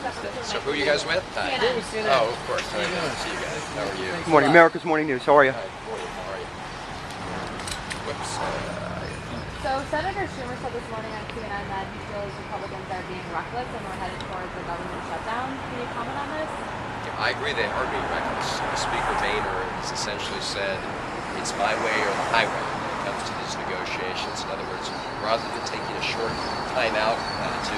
So who are you guys with? Hi. Oh, of course. Nice to see you guys. How are you? Good morning, America's Morning News. How are you? Hi. How are you? Whoops. So Senator Schumer said this morning on CNN that he feels Republicans are being reckless and we're headed towards a government shutdown. Can you comment on this? I agree they are being reckless. Speaker Boehner has essentially said it's my way or the highway when it comes to these negotiations. In other words, rather than taking a short time out to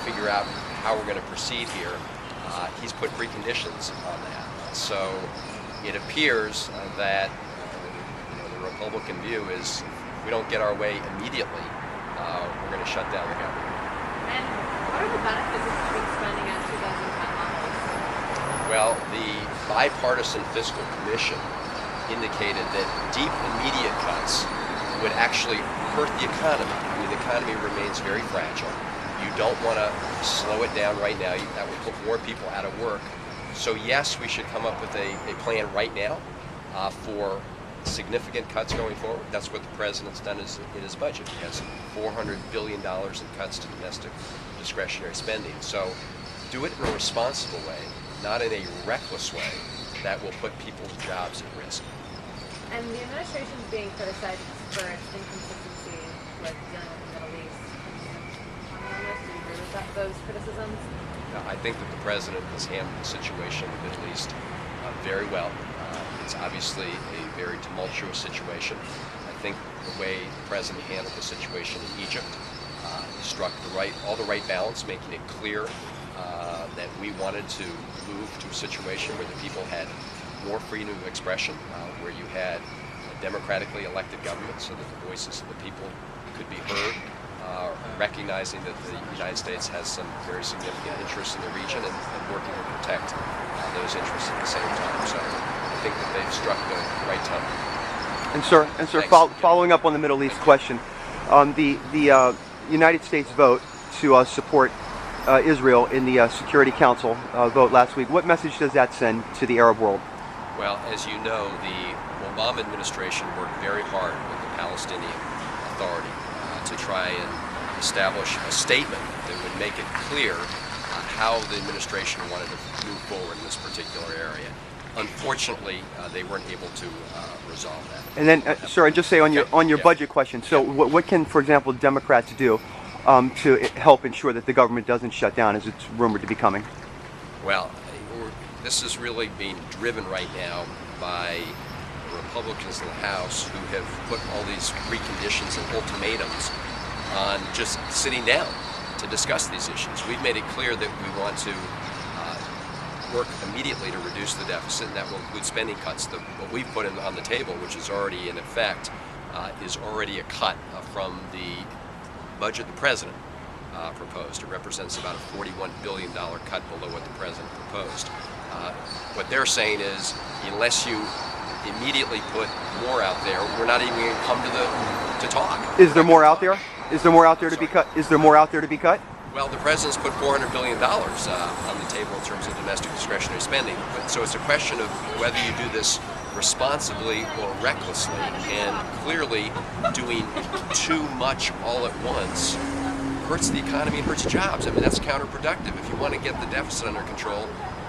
figure out how we're going to proceed here, he's put preconditions on that. So it appears that the Republican view is if we don't get our way immediately, we're going to shut down the government. And what are the benefits of keeping spending at 2010 levels? Well, the Bipartisan Fiscal Commission indicated that deep immediate cuts would actually hurt the economy. I mean, the economy remains very fragile. You don't want to slow it down right now. That would put more people out of work. So yes, we should come up with a plan right now for significant cuts going forward. That's what the president's done in his budget. He has $400 billion in cuts to domestic discretionary spending. So do it in a responsible way, not in a reckless way that will put people's jobs at risk. And the administration is being criticized for its inconsistency with dealing with the Middle East. Comment on this? Do you agree with those criticisms? I think that the president has handled the situation in the Middle East very well. It's obviously a very tumultuous situation. I think the way the president handled the situation in Egypt struck all the right balance, making it clear that we wanted to move to a situation where the people had more freedom of expression, where you had a democratically elected government so that the voices of the people could be heard, recognizing that the United States has some very significant interests in the region and working to protect those interests at the same time. So I think that they've struck the right tone. And sir, following up on the Middle East question, the United States vote to support Israel in the Security Council vote last week, what message does that send to the Arab world? Well, as you know, the Obama administration worked very hard with the Palestinian Authority to try and establish a statement that would make it clear how the administration wanted to move forward in this particular area. Unfortunately, they weren't able to resolve that. And then, sir, I just say on your budget question. So, what can, for example, Democrats do to help ensure that the government doesn't shut down, as it's rumored to be coming? Well, this is really being driven right now by the Republicans in the House who have put all these preconditions and ultimatums on just sitting down to discuss these issues. We've made it clear that we want to work immediately to reduce the deficit, and that will include spending cuts. What we've put on the table, which is already in effect, is already a cut from the budget the president proposed. It represents about a $41 billion cut below what the president proposed. What they're saying is, unless you immediately put more out there, we're not even going to come to talk. Is there more out there? Is there more out there to be cut? Is there more out there to be cut? Well, the president's put $400 billion on the table in terms of domestic discretionary spending. So it's a question of whether you do this responsibly or recklessly. And clearly, doing too much all at once hurts the economy and hurts jobs. I mean, that's counterproductive. If you want to get the deficit under control,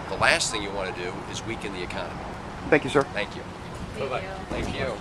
the last thing you want to do is weaken the economy. Thank you, sir. Thank you. Thank you. Thank you.